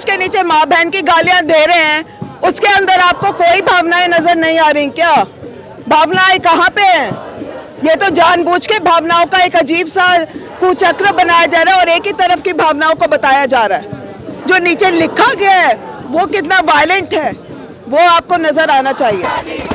Post के नीचे माँ बहन की गालियां दे रहे हैं, उसके अंदर आपको कोई भावनाएं नजर नहीं आ रही क्या? भावनाएं कहाँ पे हैं? ये तो जानबूझ के भावनाओं का एक अजीब सा कुचक्र बनाया जा रहा है और एक ही तरफ की भावनाओं को बताया जा रहा है। जो नीचे लिखा गया है वो कितना वायलेंट है वो आपको नजर आना चाहिए।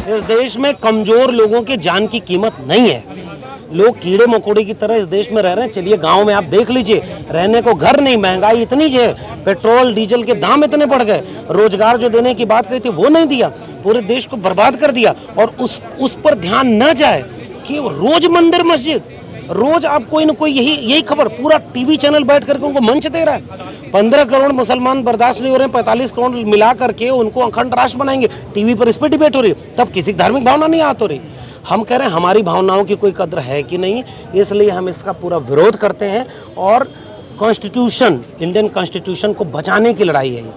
इस देश में कमजोर लोगों के जान की कीमत नहीं है। लोग कीड़े मकोड़े की तरह इस देश में रह रहे हैं। चलिए गांव में आप देख लीजिए, रहने को घर नहीं, महंगाई इतनी है, पेट्रोल डीजल के दाम इतने बढ़ गए, रोजगार जो देने की बात कही थी वो नहीं दिया, पूरे देश को बर्बाद कर दिया। और उस पर ध्यान न जाए कि रोज मंदिर मस्जिद, रोज आप कोई ना कोई यही खबर, पूरा टीवी चैनल बैठ करके उनको मंच दे रहा है। 15 करोड़ मुसलमान बर्दाश्त नहीं हो रहे हैं, 45 करोड़ मिला करके उनको अखंड राष्ट्र बनाएंगे, टीवी पर इस पर डिबेट हो रही है, तब किसी की धार्मिक भावना नहीं आती हो रही। हम कह रहे हैं हमारी भावनाओं की कोई कद्र है कि नहीं, इसलिए हम इसका पूरा विरोध करते हैं। और कॉन्स्टिट्यूशन, इंडियन कॉन्स्टिट्यूशन को बचाने की लड़ाई है,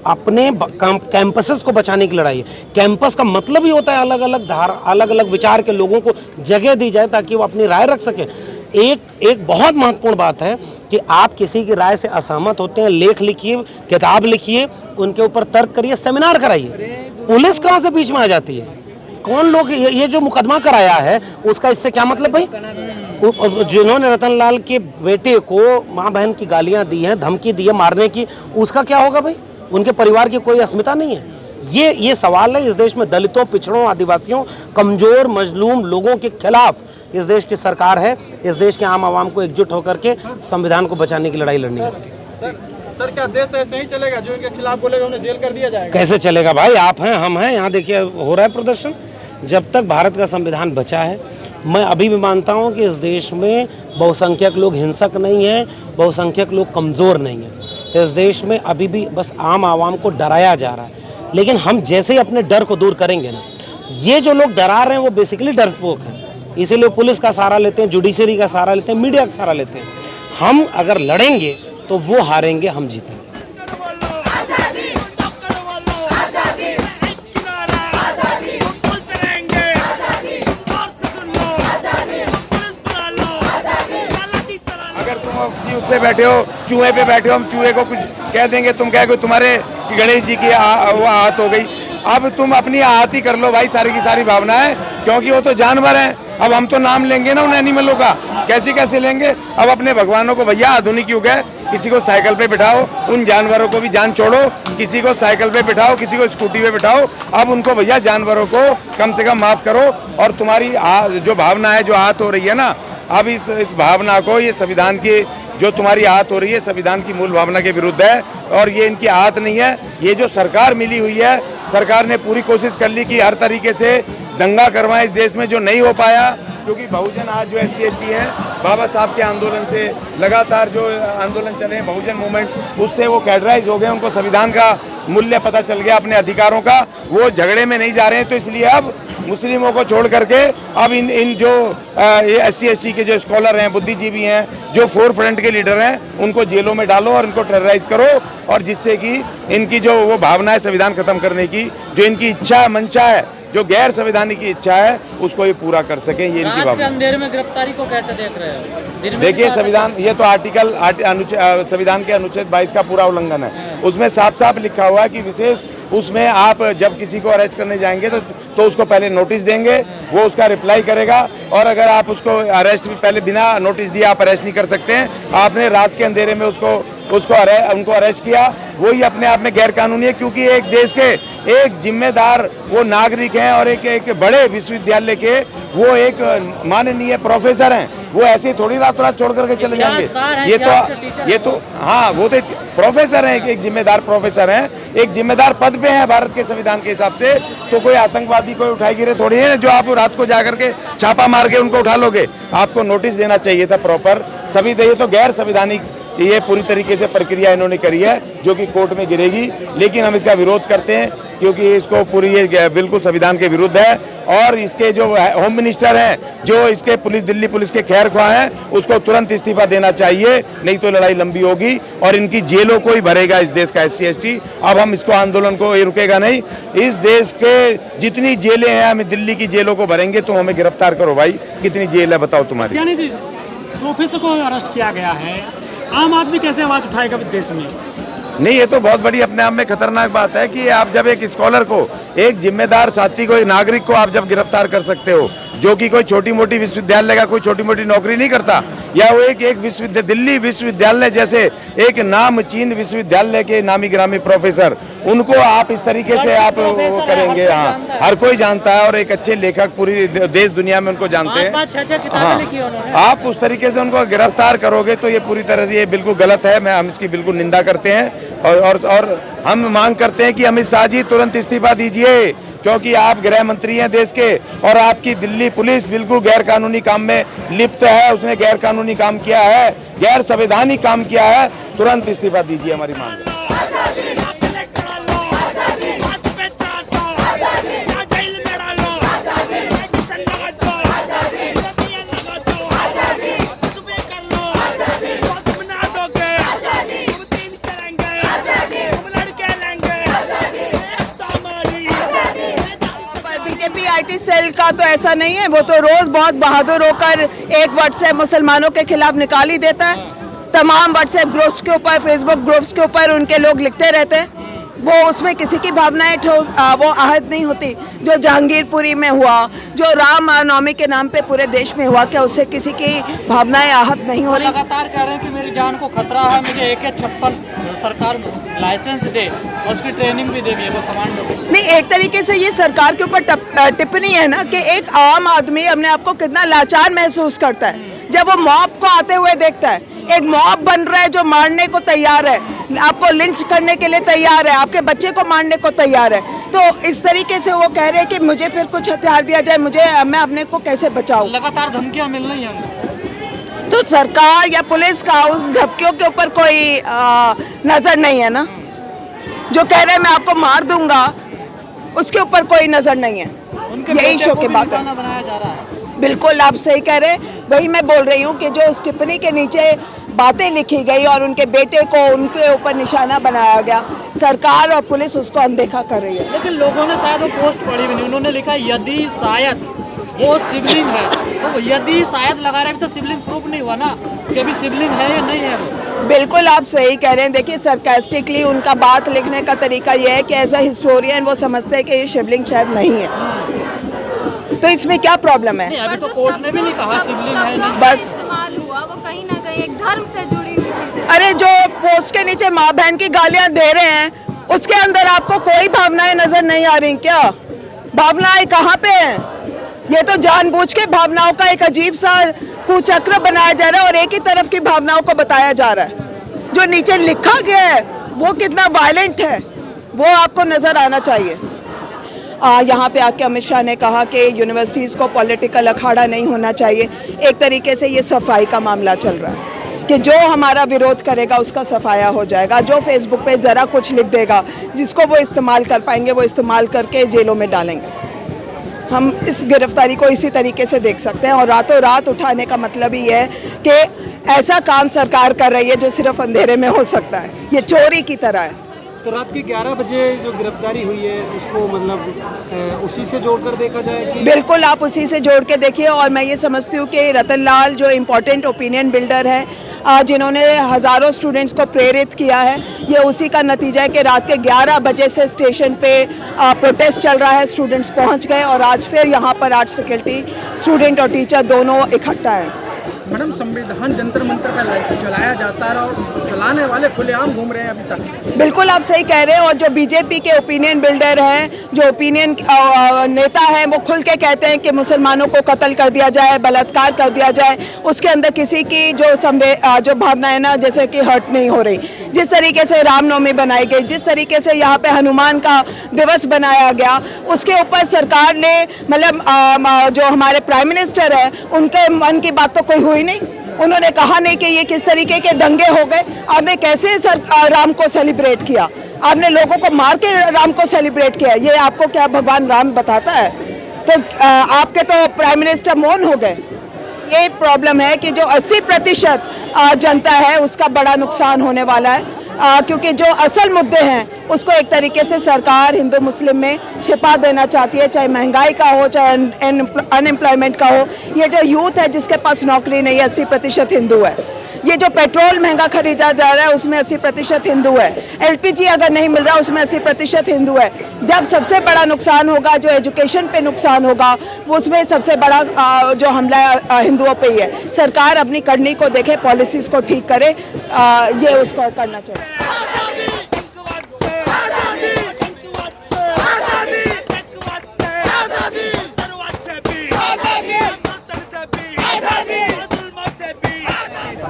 अपने कैंपसेस को बचाने की लड़ाई है। कैंपस का मतलब ही होता है अलग अलग विचार के लोगों को जगह दी जाए ताकि वो अपनी राय रख सकें। एक बहुत महत्वपूर्ण बात है कि आप किसी की राय से असहमत होते हैं, लेख लिखिए, किताब लिखिए, उनके ऊपर तर्क करिए, सेमिनार कराइए। पुलिस कहाँ से बीच में आ जाती है? कौन लोग ये जो मुकदमा कराया है उसका इससे क्या मतलब भाई? जिन्होंने रतनलाल के बेटे को माँ बहन की गालियां दी हैं, धमकी दी है मारने की, उसका क्या होगा भाई? उनके परिवार की कोई अस्मिता नहीं है। ये सवाल है। इस देश में दलितों, पिछड़ों, आदिवासियों, कमजोर मजलूम लोगों के खिलाफ इस देश की सरकार है। इस देश के आम आवाम को एकजुट होकर के संविधान को बचाने की लड़ाई लड़नी है। सर क्या देश ऐसे ही चलेगा? जो इनके खिलाफ बोलेगा उन्हें जेल कर दिया जाएगा? कैसे चलेगा भाई? आप हैं, हम हैं, यहाँ देखिए हो रहा है प्रदर्शन। जब तक भारत का संविधान बचा है, मैं अभी भी मानता हूँ कि इस देश में बहुसंख्यक लोग हिंसक नहीं हैं, बहुसंख्यक लोग कमज़ोर नहीं हैं। इस देश में अभी भी बस आम आवाम को डराया जा रहा है। लेकिन हम जैसे ही अपने डर को दूर करेंगे ना, ये जो लोग डरा रहे हैं वो बेसिकली डरपोक हैं, इसीलिए पुलिस का सहारा लेते हैं, जुडिशरी का सहारा लेते हैं, मीडिया का सहारा लेते हैं। हम अगर लड़ेंगे तो वो हारेंगे, हम जीतेंगे। अगर तुम किसी उस पे बैठे हो, चूहे पे बैठे हो, हम चूहे को कुछ कह देंगे, तुम कह तुम्हारे गणेश जी की वो आहत हो गई। अब तुम अपनी आहत ही कर लो भाई, सारी की सारी भावनाएं, क्योंकि वो तो जानवर हैं। अब हम तो नाम लेंगे ना उन एनिमलों का, कैसे लेंगे? अब अपने भगवानों को, भैया आधुनिक युग है, किसी को साइकिल पे बिठाओ, उन जानवरों को भी जान छोड़ो, किसी को साइकिल पे बिठाओ, किसी को स्कूटी पे बिठाओ। अब उनको भैया जानवरों को कम से कम माफ करो। और तुम्हारी जो भावना है, जो आहत हो रही है ना, अब इस भावना को, ये संविधान की जो तुम्हारी आहत हो रही है, संविधान की मूल भावना के विरुद्ध है। और ये इनकी आहत नहीं है। ये जो सरकार मिली हुई है, सरकार ने पूरी कोशिश कर ली कि हर तरीके से दंगा करवाएं इस देश में, जो नहीं हो पाया। क्योंकि बहुजन आज जो SC/ST हैं, बाबा साहब के आंदोलन से, लगातार जो आंदोलन चले हैं, बहुजन मूवमेंट, उससे वो कैडराइज हो गए, उनको संविधान का मूल्य पता चल गया, अपने अधिकारों का। वो झगड़े में नहीं जा रहे हैं। तो इसलिए अब मुस्लिमों को छोड़ करके अब इन जो SC/ST के जो स्कॉलर हैं, बुद्धिजीवी हैं, जो फोर फ्रंट के लीडर हैं, उनको जेलों में डालो और इनको टेरराइज करो। और जिससे कि इनकी जो वो भावना है संविधान खत्म करने की, जो इनकी इच्छा मंशा है, जो गैर संवैधानिक की इच्छा है, उसको ये पूरा कर सकें। ये इनकी भावना। अंधेरे में गिरफ्तारी को कैसे देख रहे हो? देखिए संविधान, ये तो संविधान के अनुच्छेद 22 का पूरा उल्लंघन है। उसमें साफ साफ लिखा हुआ है कि विशेष उसमें आप जब किसी को अरेस्ट करने जाएंगे तो उसको पहले नोटिस देंगे, वो उसका रिप्लाई करेगा। और अगर आप उसको अरेस्ट भी पहले बिना नोटिस दिए आप अरेस्ट नहीं कर सकते हैं। आपने रात के अंधेरे में उनको अरेस्ट किया, वही अपने आप में गैर कानूनी है। क्योंकि एक देश के एक जिम्मेदार वो नागरिक हैं और एक बड़े विश्वविद्यालय के वो एक माननीय प्रोफेसर हैं, वो ऐसे थोड़ी रातों रात छोड़ करके चले जाएंगे। ये तो हाँ, वो तो प्रोफेसर हैं, एक जिम्मेदार प्रोफेसर हैं, एक जिम्मेदार पद पे हैं भारत के संविधान के हिसाब से। तो कोई आतंकवादी कोई उठाई गिरे थोड़ी है जो आप रात को जाकर के छापा मार के उनको उठा लोगे। आपको नोटिस देना चाहिए था प्रॉपर। सभी ये तो गैर संवैधानिक ये पूरी तरीके से प्रक्रिया इन्होंने करी है, जो कि कोर्ट में गिरेगी। लेकिन हम इसका विरोध करते हैं। क्योंकि इसको पूरी ये बिल्कुल संविधान के विरुद्ध है। और इसके जो होम मिनिस्टर हैं, जो इसके दिल्ली पुलिस के खैरख्वाह हैं, उसको तुरंत इस्तीफा देना चाहिए, नहीं तो लड़ाई लंबी होगी और इनकी जेलों को ही भरेगा इस देश का SC ST। अब हम इसको आंदोलन को ये रुकेगा नहीं। इस देश के जितनी जेलें हैं, हम दिल्ली की जेलों को भरेंगे। तो हमें गिरफ्तार करो भाई, कितनी जेल है बताओ तुम्हारी। यानी जी प्रोफेसर को अरेस्ट किया गया है, आम आदमी कैसे आवाज उठाएगा विदेश में? नहीं, ये तो बहुत बड़ी अपने आप में खतरनाक बात है कि आप जब एक स्कॉलर को, एक जिम्मेदार साथी को, एक नागरिक को आप जब गिरफ्तार कर सकते हो, जो कि कोई छोटी मोटी विश्वविद्यालय का कोई छोटी मोटी नौकरी नहीं करता, या वो एक दिल्ली विश्वविद्यालय जैसे एक नामचीन विश्वविद्यालय के नामी गिरामी प्रोफेसर, उनको आप इस तरीके से आप वो करेंगे। हाँ, हर कोई जानता है और एक अच्छे लेखक पूरी देश दुनिया में उनको जानते हैं। हाँ, आप उस तरीके से उनको गिरफ्तार करोगे तो ये पूरी तरह से ये बिल्कुल गलत है। हम इसकी बिल्कुल निंदा करते हैं और हम मांग करते हैं कि अमित शाह जी तुरंत इस्तीफा दीजिए, क्योंकि आप गृह मंत्री हैं देश के और आपकी दिल्ली पुलिस बिल्कुल गैर कानूनी काम में लिप्त है। उसने गैर कानूनी काम किया है, गैर संवैधानिक काम किया है। तुरंत इस्तीफा दीजिए, हमारी मांग है। बीजेपी IT सेल का तो ऐसा नहीं है, वो तो रोज बहुत बहादुर होकर एक व्हाट्सएप मुसलमानों के खिलाफ निकाल ही देता है। तमाम व्हाट्सएप ग्रुप्स के ऊपर, फेसबुक ग्रुप्स के ऊपर उनके लोग लिखते रहते हैं। वो उसमें किसी की भावनाएं वो आहत नहीं होती। जो जहांगीरपुरी में हुआ, जो राम नवमी के नाम पे पूरे देश में हुआ, क्या उससे किसी की भावनाएं आहत नहीं हो रही? लगातार कह रहे हैं कि मेरी जान को खतरा है, मुझे AK-56 सरकार लाइसेंस दे और उसकी ट्रेनिंग भी देगी वो कमांडो को। नहीं, एक तरीके से ये सरकार के ऊपर टिप्पणी है ना कि एक आम आदमी अपने आप को कितना लाचार महसूस करता है जब वो मॉब को आते हुए देखता है। एक मॉब बन रहा है जो मारने को तैयार है, आपको लिंच करने के लिए तैयार है, आपके बच्चे को मारने को तैयार है। तो इस तरीके से वो कह रहे हैं कि मुझे फिर कुछ हथियार दिया जाए, मैं अपने को कैसे बचाऊं? लगातार धमकियां मिल रही हैं। तो सरकार या पुलिस का उस धमकियों के ऊपर कोई नजर नहीं है ना। जो कह रहे हैं मैं आपको मार दूंगा, उसके ऊपर कोई नजर नहीं है। यही शो की बात है। बनाया जा रहा है। बिल्कुल आप सही कह रहे हैं। वही मैं बोल रही हूँ कि जो उस टिप्पणी के नीचे बातें लिखी गई और उनके बेटे को उनके ऊपर निशाना बनाया गया, सरकार और पुलिस उसको अनदेखा कर रही है। लेकिन लोगों ने शायद वो पोस्ट पढ़ी भी नहीं। उन्होंने लिखा यदि शायद वो सिबलिंग है, तो यदि शायद लगा रहे तो सिबलिंग प्रूफ नहीं हुआ ना कि अभी सिबलिंग है या नहीं है वो। बिल्कुल आप सही कह रहे हैं। देखिए, सरकास्टिकली उनका बात लिखने का तरीका यह है कि एज अ हिस्टोरियन वो समझते हैं कि ये शिवलिंग शायद नहीं है। तो इसमें क्या प्रॉब्लम है? अभी तो कोर्ट ने भी नहीं कहा सिबलिंग है नहीं। बस इस्तेमाल हुआ वो कहीं ना कहीं एक धर्म से जुड़ी हुई चीज है। अरे जो पोस्ट के नीचे माँ बहन की गालियां दे रहे हैं, उसके अंदर आपको कोई भावनाएं नजर नहीं आ रही क्या? भावनाएं कहाँ पे हैं? ये तो जानबूझ के भावनाओं का एक अजीब सा कुचक्र बनाया जा रहा है और एक ही तरफ की भावनाओं को बताया जा रहा है। जो नीचे लिखा गया है वो कितना वायलेंट है वो आपको नजर आना चाहिए। यहाँ पे आके अमित शाह ने कहा कि यूनिवर्सिटीज़ को पॉलिटिकल अखाड़ा नहीं होना चाहिए। एक तरीके से ये सफाई का मामला चल रहा है कि जो हमारा विरोध करेगा उसका सफाया हो जाएगा। जो फेसबुक पे ज़रा कुछ लिख देगा, जिसको वो इस्तेमाल कर पाएंगे वो इस्तेमाल करके जेलों में डालेंगे। हम इस गिरफ्तारी को इसी तरीके से देख सकते हैं और रातों रात उठाने का मतलब ही है कि ऐसा काम सरकार कर रही है जो सिर्फ अंधेरे में हो सकता है। ये चोरी की तरह है। तो रात के 11 बजे जो गिरफ्तारी हुई है उसको मतलब उसी से जोड़कर देखा जाए कि? बिल्कुल आप उसी से जोड़ के देखिए। और मैं ये समझती हूँ कि रतन लाल जो इम्पोर्टेंट ओपिनियन बिल्डर है, जिन्होंने हज़ारों स्टूडेंट्स को प्रेरित किया है, ये उसी का नतीजा है कि रात के 11 बजे से स्टेशन पे प्रोटेस्ट चल रहा है। स्टूडेंट्स पहुँच गए और आज फिर यहाँ पर आर्ट्स फैकल्टी, स्टूडेंट और टीचर दोनों इकट्ठा हैं। मैडम, संविधान जंतर मंतर का चलाया जाता है और चलाने वाले खुलेआम घूम रहे हैं अभी तक। बिल्कुल आप सही कह रहे हैं। और जो बीजेपी के ओपिनियन बिल्डर हैं, जो ओपिनियन नेता हैं, वो खुल के कहते हैं कि मुसलमानों को कत्ल कर दिया जाए, बलात्कार कर दिया जाए। उसके अंदर किसी की जो भावनाएं ना जैसे कि हर्ट नहीं हो रही। जिस तरीके से रामनवमी बनाई गई, जिस तरीके से यहाँ पे हनुमान का दिवस बनाया गया, उसके ऊपर सरकार ने मतलब जो हमारे प्राइम मिनिस्टर है उनके मन की बात तो कोई हुई नहीं। उन्होंने कहा नहीं कि ये किस तरीके के दंगे हो गए, आपने कैसे राम को सेलिब्रेट किया। आपने लोगों को मार के राम को सेलिब्रेट किया, ये आपको क्या भगवान राम बताता है? तो आपके तो प्राइम मिनिस्टर मौन हो गए। ये प्रॉब्लम है कि जो 80% जनता है उसका बड़ा नुकसान होने वाला है, क्योंकि जो असल मुद्दे हैं उसको एक तरीके से सरकार हिंदू मुस्लिम में छिपा देना चाहती है, चाहे महंगाई का हो, चाहे अनएम्प्लॉयमेंट का हो। ये जो यूथ है जिसके पास नौकरी नहीं है, 80% हिंदू है। ये जो पेट्रोल महंगा खरीदा जा रहा है उसमें 80% हिंदू है। LPG अगर नहीं मिल रहा उसमें 80% हिंदू है। जब सबसे बड़ा नुकसान होगा, जो एजुकेशन पे नुकसान होगा, वो उसमें सबसे बड़ा जो हमला हिंदुओं पे ही है। सरकार अपनी करनी को देखे, पॉलिसीज को ठीक करे, ये उसको करना चाहिए।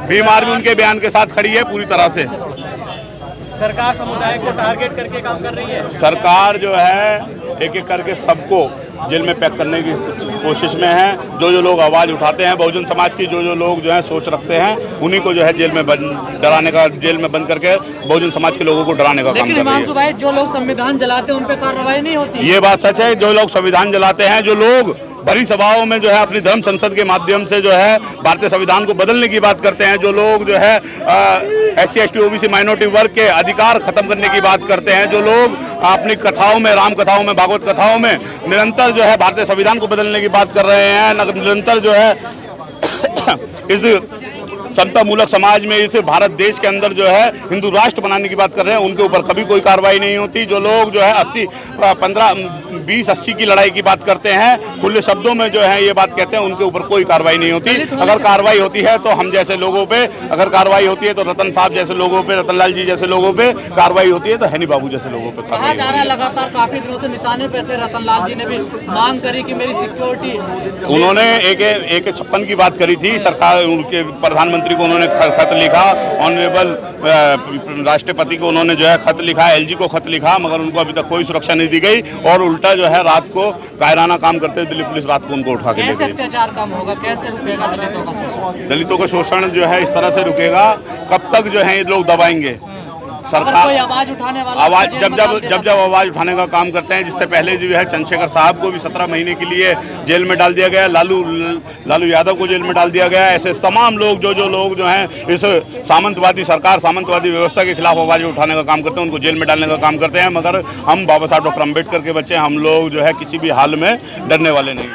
भीम आर्मी उनके बयान के साथ खड़ी है पूरी तरह से। सरकार समुदाय को टारगेट करके काम कर रही है। सरकार जो है एक एक करके सबको जेल में पैक करने की कोशिश में है। जो जो लोग आवाज़ उठाते हैं बहुजन समाज की, जो जो लोग जो है सोच रखते हैं, उन्हीं को जो है जेल में डराने का, जेल में बंद करके बहुजन समाज के लोगों को डराने का काम कर रही है। भाई, जो लोग संविधान जलाते हैं उन पर कार्रवाई नहीं होती। ये बात सच है। जो लोग संविधान जलाते हैं, जो लोग बड़ी सभाओं में जो है अपनी धर्म संसद के माध्यम से जो है भारतीय संविधान को बदलने की बात करते हैं, जो लोग जो है SC ST OBC माइनॉरिटी वर्ग के अधिकार खत्म करने की बात करते हैं, जो लोग अपनी कथाओं में, राम कथाओं में, भागवत कथाओं में निरंतर जो है भारतीय संविधान को बदलने की बात कर रहे हैं, निरंतर जो है इस समता मूलक समाज में, इस भारत देश के अंदर जो है हिंदू राष्ट्र बनाने की बात कर रहे हैं, उनके ऊपर कभी कोई कार्रवाई नहीं होती। जो लोग जो है 20-80 की लड़ाई की बात करते हैं, खुले शब्दों में जो है ये बात कहते हैं, उनके ऊपर कोई कार्रवाई नहीं होती। अगर कार्रवाई होती है तो हम जैसे लोगों पे, अगर कार्रवाई होती है तो रतन साहब जैसे लोगों पे, रतन लाल जी जैसे लोगों पे कार्रवाई होती है, तो हैनी बाबू जैसे लोगों पे कार्रवाई होती है। लगातार काफी दिनों से निशाने पे थे, रतन लाल जी ने भी मांग करी कि मेरी सिक्योरिटी, उन्होंने AK-56 की बात करी थी। सरकार, उनके प्रधानमंत्री को उन्होंने खत लिखा, ऑनरेबल राष्ट्रपति को उन्होंने जो है खत लिखा, LG को खत लिखा, मगर उनको अभी तक कोई सुरक्षा नहीं दी गई और उल्टा जो है रात को कायराना काम करते हुए दिल्ली पुलिस रात को उनको उठा के ले गई। अत्याचार कम होगा, कैसे रुकेगा दलितों का शोषण? दलितों का शोषण जो है इस तरह से रुकेगा, कब तक जो है ये लोग दबाएंगे? सरकार आवाज उठाने वाला, जब आवाज उठाने का काम करते हैं, जिससे पहले जो है चंद्रशेखर साहब को भी 17 महीने के लिए जेल में डाल दिया गया, लालू यादव को जेल में डाल दिया गया। ऐसे तमाम लोग जो लोग जो हैं इस सामंतवादी सरकार, सामंतवादी व्यवस्था के खिलाफ आवाज उठाने का काम करते हैं, उनको जेल में डालने का काम करते हैं। मगर हम बाबा साहब डॉक्टर अम्बेडकर के बच्चे, हम लोग जो है किसी भी हाल में डरने वाले नहीं।